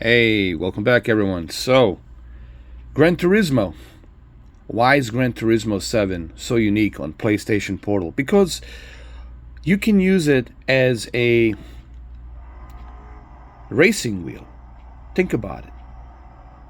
Hey, welcome back, everyone. So, Gran Turismo. Why is Gran Turismo 7 so unique on PlayStation Portal? Because you can use it as a racing wheel. Think about it.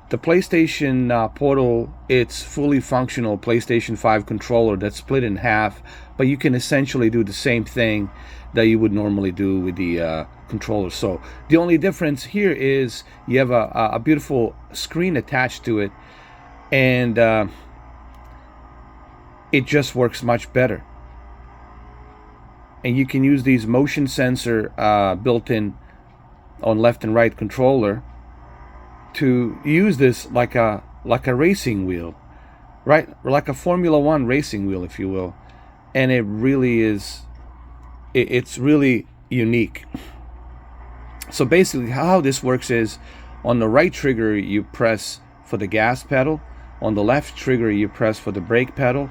The PlayStation Portal, it's fully functional PlayStation 5 controller that's split in half, but you can essentially do the same thing that you would normally do with the controller. So the only difference here is you have a beautiful screen attached to it, and it just works much better. And you can use these motion sensor built in on left and right controller to use this like a racing wheel, right? Like a Formula One racing wheel, if you will. And it really is, it's really unique. So basically how this works is, on the right trigger you press for the gas pedal, on the left trigger you press for the brake pedal,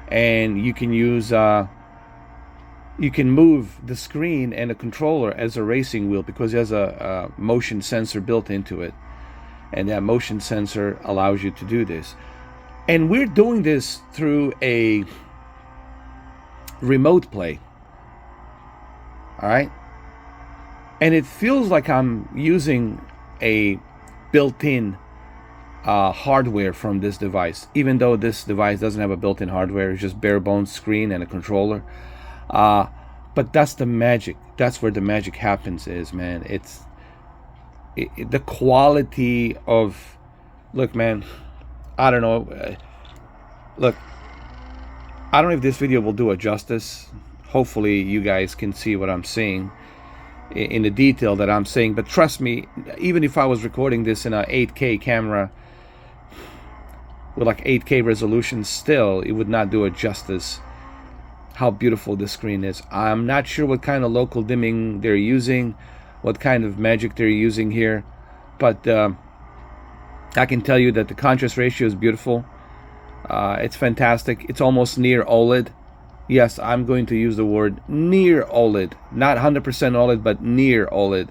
and you can use you can move the screen and the controller as a racing wheel because it has a motion sensor built into it, and that motion sensor allows you to do this. And we're doing this through a remote play, all right? And it feels like I'm using a built-in hardware from this device, even though this device doesn't have a built-in hardware. It's just bare bones screen and a controller. But that's the magic. That's where the magic happens, is, man. It's the quality of, look, man, I don't know, look, I don't know if this video will do it justice. Hopefully you guys can see what I'm saying in the detail that I'm saying, but trust me, even if I was recording this in a 8K camera with like 8K resolution, still it would not do it justice how beautiful this screen is. I'm not sure what kind of local dimming they're using, what kind of magic they're using here, but I can tell you that the contrast ratio is beautiful. It's fantastic. It's almost near OLED. Yes, I'm going to use the word near OLED, not 100% OLED, but near OLED,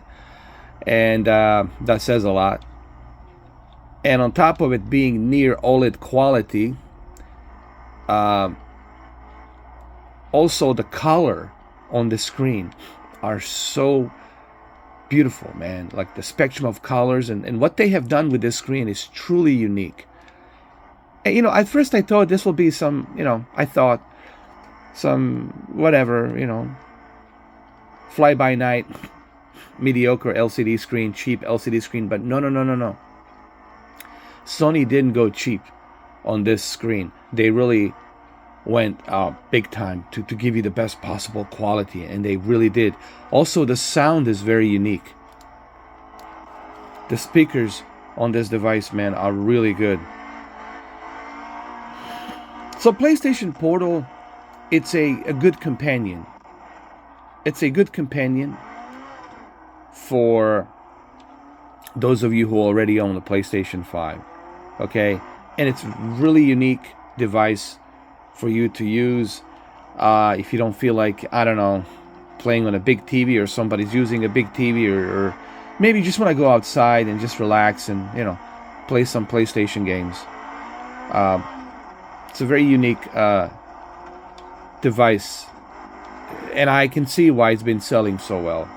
and that says a lot. And on top of it being near OLED quality, also the color on the screen are so beautiful, man. Like the spectrum of colors and what they have done with this screen is truly unique. And, you know, at first I thought this will be some, you know, I thought some whatever, you know, fly-by-night mediocre LCD screen, cheap LCD screen, but no. Sony didn't go cheap on this screen. They really went big time to give you the best possible quality, and they really did. Also, the sound is very unique. The speakers on this device, man, are really good. So PlayStation Portal, it's a good companion. It's a good companion for those of you who already own the PlayStation 5. Okay? And it's a really unique device for you to use if you don't feel like, I don't know, playing on a big TV, or somebody's using a big TV, or maybe you just want to go outside and just relax and, you know, play some PlayStation games. It's a very unique device, and I can see why it's been selling so well.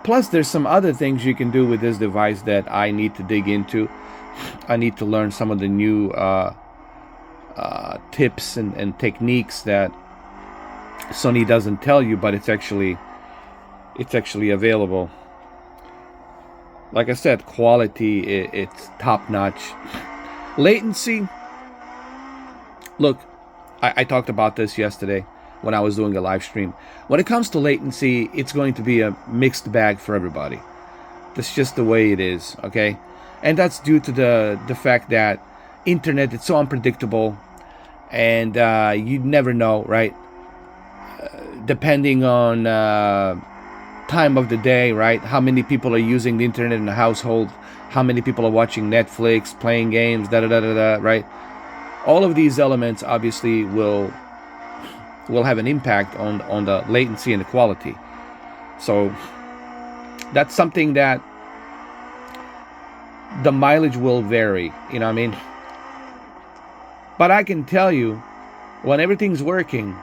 Plus, there's some other things you can do with this device that I need to dig into. I need to learn some of the new tips and techniques that Sony doesn't tell you, but it's actually available. Like I said, quality, it's top notch. Latency, look, I talked about this yesterday when I was doing a live stream. When it comes to latency, it's going to be a mixed bag for everybody. That's just the way it is, okay? And that's due to the fact that internet, it's so unpredictable, and you never know, right? Depending on time of the day, right? How many people are using the internet in the household? How many people are watching Netflix, playing games, right? All of these elements obviously will have an impact on the latency and the quality. So that's something that the mileage will vary, you know what I mean? But I can tell you, when everything's working,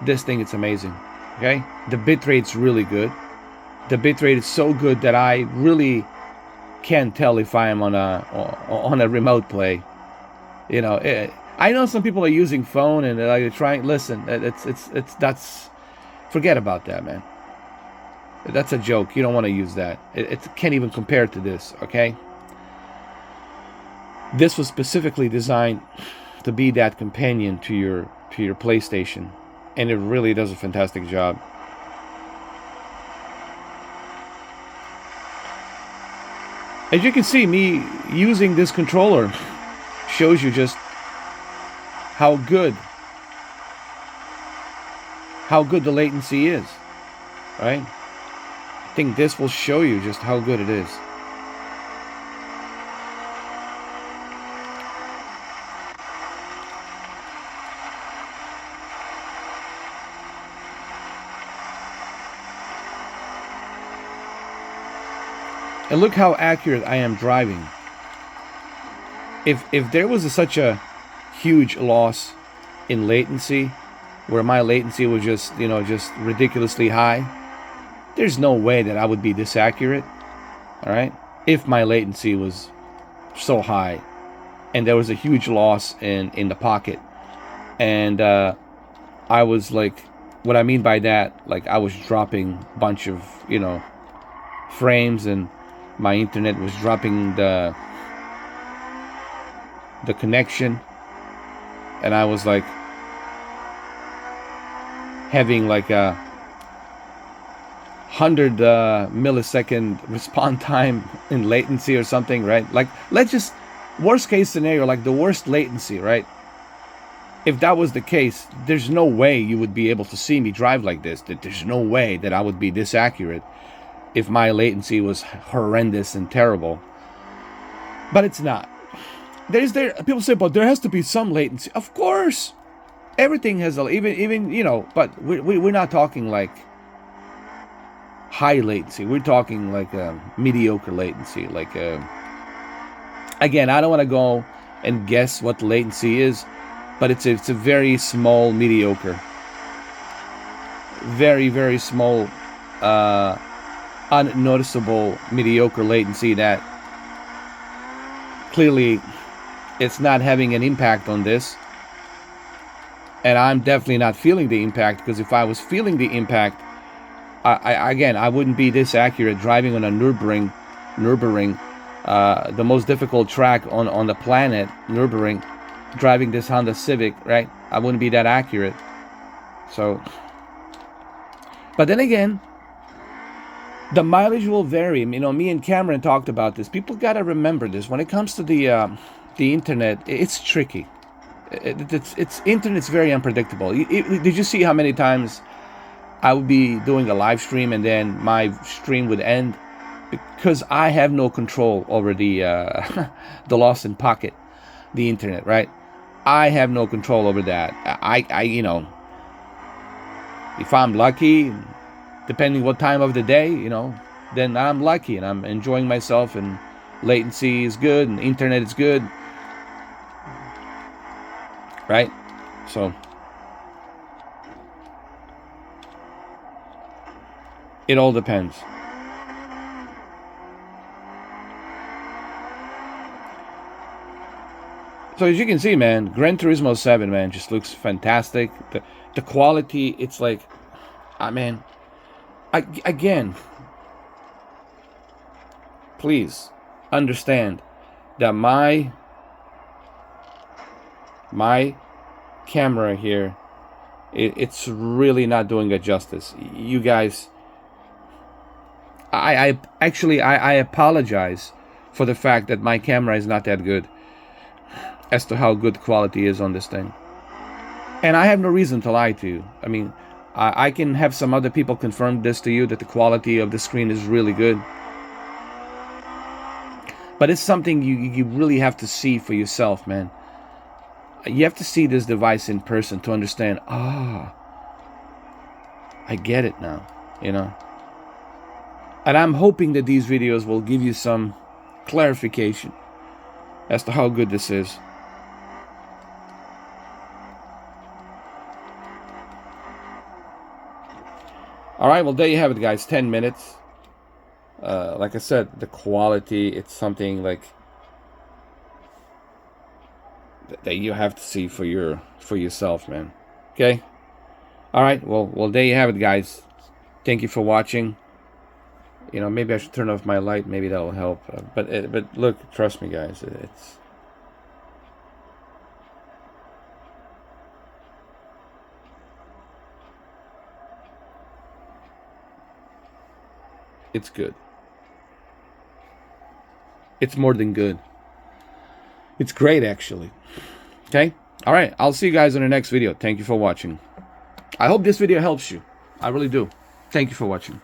this thing is amazing. Okay, the bitrate's really good. The bitrate is so good that I really can't tell if I am on a remote play. You know, I know some people are using phone and they're trying. Listen, that's forget about that, man. That's a joke. You don't want to use that. It can't even compare to this. Okay, this was specifically designed to be that companion to your PlayStation, and it really does a fantastic job. As you can see, me using this controller shows you just how good the latency is, right? I think this will show you just how good it is. And look how accurate I am driving. If there was such a huge loss in latency, where my latency was just, just ridiculously high, there's no way that I would be this accurate, all right? If my latency was so high and there was a huge loss in the pocket, and I was like, what I mean by that, like I was dropping a bunch of, frames, and my internet was dropping the connection, and I was like having like a 100 millisecond response time in latency or something, right? Like, let's just, worst case scenario, like the worst latency, right? If that was the case, there's no way you would be able to see me drive like this. That there's no way that I would be this accurate if my latency was horrendous and terrible. But it's not. People say, but there has to be some latency. Of course, everything has even but we're not talking like high latency. We're talking like mediocre latency. Like again, I don't want to go and guess what the latency is, but it's a very small mediocre, very, very small, unnoticeable mediocre latency that clearly it's not having an impact on this. And I'm definitely not feeling the impact, because if I was feeling the impact, I wouldn't be this accurate driving on a Nürburgring, the most difficult track on the planet, Nürburgring, driving this Honda Civic, right? I wouldn't be that accurate. So, but then again, the mileage will vary. Me and Cameron talked about this. People got to remember this. When it comes to the internet, it's tricky. Internet's very unpredictable. Did you see how many times I would be doing a live stream and then my stream would end because I have no control over the the lost in pocket, the internet, right? I have no control over that. If I'm lucky, depending what time of the day, then I'm lucky and I'm enjoying myself, and latency is good and internet is good, right? So it all depends. So as you can see, man, Gran Turismo 7, man, just looks fantastic. The quality, it's like, again, please understand that my camera here, it's really not doing it justice. You guys, I apologize for the fact that my camera is not that good as to how good quality is on this thing. And I have no reason to lie to you. I can have some other people confirm this to you, that the quality of the screen is really good. But it's something you really have to see for yourself, man. You have to see this device in person to understand, I get it now, And I'm hoping that these videos will give you some clarification as to how good this is. All right, well, there you have it, guys. 10 minutes. Like I said, the quality, it's something like that you have to see for yourself, man. Okay? All right, well, there you have it, guys. Thank you for watching. You know, maybe I should turn off my light. Maybe that'll help. But look, trust me, guys. It's good. It's more than good. It's great, actually. Okay? All right, I'll see you guys in the next video. Thank you for watching. I hope this video helps you. I really do. Thank you for watching.